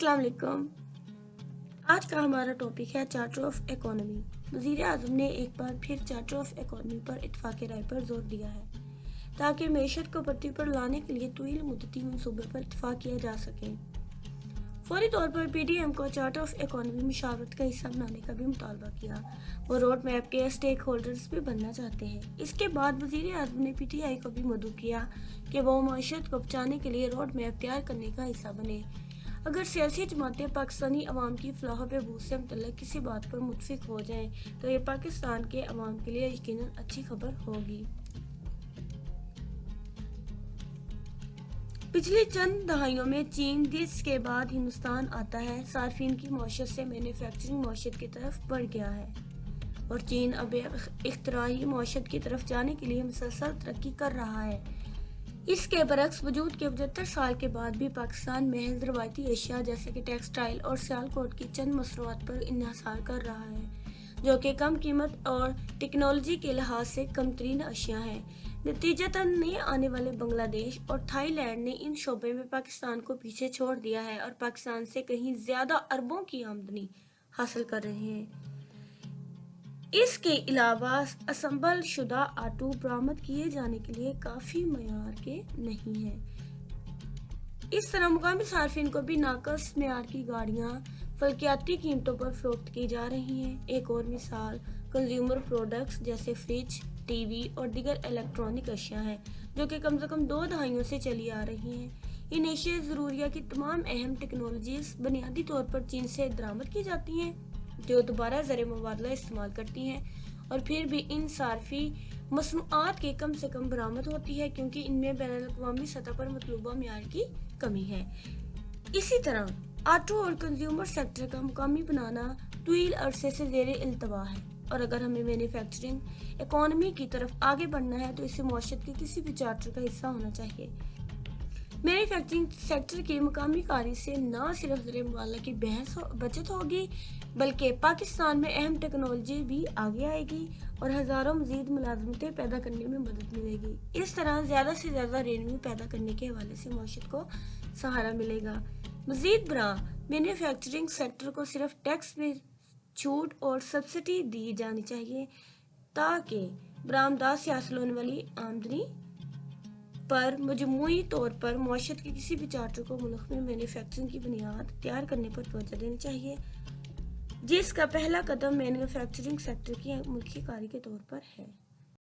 अस्सलाम वालेकुम। आज का हमारा टॉपिक है चार्टर ऑफ इकोनॉमी। वज़ीर आज़म ने एक बार फिर चार्टर ऑफ इकोनॉमी पर इत्तफ़ाक़ राय पर जोर दिया है ताकि मईशत को पटरी पर लाने के लिए तवील मुद्दती मंसूबे पर इत्तफ़ाक़ किया जा सके। फौरी तौर पर PDM को चार्टर ऑफ इकोनॉमी मुशावरत का हिस्सा बनाने का भी मुतालबा किया। वो रोड मैप के स्टेक होल्डर्स भी बनना चाहते हैं। इसके बाद वज़ीर आज़म ने PTI को भी मदऊ किया कि वो मईशत को बचाने के लिए रोड मैप तैयार करने का हिस्सा बने। अगर सियासी जमातें पाकिस्तानी अवाम की फलाह बहबूद से मुतल्लिक़ किसी बात पर मुत्तफ़िक़ हो जाएं तो ये पाकिस्तान के अवाम के लिए यकीनन अच्छी खबर होगी। पिछली चंद दहाइयों में चीन देश के बाद हिंदुस्तान आता है। सार्फिन की मईशत से मैन्युफैक्चरिंग मईशत की तरफ बढ़ गया है और चीन अब इख्तराई मईशत की तरफ जाने के लिए मुसलसल तरक्की कर रहा है। इसके बरक्स वजूद के 75 साल के बाद भी पाकिस्तान महज रवायती अशिया जैसे कि टेक्सटाइल और सियालकोट की चंद मसनूआत पर इन्हिसार कर रहा है, जो कि कम कीमत और टेक्नोलॉजी के लिहाज से कम तरीन अशिया हैं। नतीजतन नए आने वाले बांग्लादेश और थाईलैंड ने इन शोबे में पाकिस्तान को पीछे छोड़ दिया है और पाकिस्तान से कहीं ज्यादा अरबों की आमदनी हासिल कर रहे हैं। इसके अलावा असम्बल शुदा आटू बरामद किए जाने के लिए काफी मयार के नहीं है। इस तरह मुकामी सार्फिन को भी नाकस मयार की गाड़ियां फल्कियाती कीमतों पर फरोख्त की जा रही हैं। एक और मिसाल कंज्यूमर प्रोडक्ट्स जैसे फ्रिज, टीवी और दीगर इलेक्ट्रॉनिक अशिया है, जो कि कम से कम 2 दहाइयों से चली आ रही हैं। इन एशिया ज़रूरिया की तमाम अहम टेक्नोलॉजीज बुनियादी तौर पर चीन से दरामद की जाती हैं, जो दोबारा ज़र मुबादला इस्तेमाल करती हैं और फिर भी इन सार्फी मसनूआत के कम से कम बरामद होती है क्योंकि इनमें बैनुल-अक़वामी सतह पर मतलूबा मियार की कमी है। इसी तरह ऑटो और कंज्यूमर सेक्टर का मुकामी बनाना तवील अरसे से ज़ेरे इल्तवा है और अगर हमें मैन्युफैक्चरिंग इकोनॉमी की तरफ आगे बढ़ना है तो इसे मईशत के किसी भी चार्टर का हिस्सा होना चाहिए। मैन्युफैक्चरिंग सेक्टर की मुकामी कारी से न सिर्फ ज़र मुबादला की बचत होगी बल्कि पाकिस्तान में अहम टेक्नोलॉजी भी आगे आएगी और हज़ारों मज़ीद मुलाज़मतें पैदा करने में मदद मिलेगी। इस तरह ज़्यादा से ज़्यादा रेवेन्यू पैदा करने के हवाले से मईशत को सहारा मिलेगा। मज़ीद बरा मैन्युफैक्चरिंग सेक्टर को सिर्फ टैक्स में छूट और सब्सिडी दी जानी चाहिए ताकि बरामदात से हासिल होने वाली आमदनी पर मजमूई तौर पर मईशत के किसी भी चार्टर को मुल्क में मैन्युफैक्चरिंग की बुनियाद तैयार करने पर तवज्जो देनी चाहिए, जिसका पहला कदम मैन्युफैक्चरिंग सेक्टर की मुल्की कारी के तौर पर है।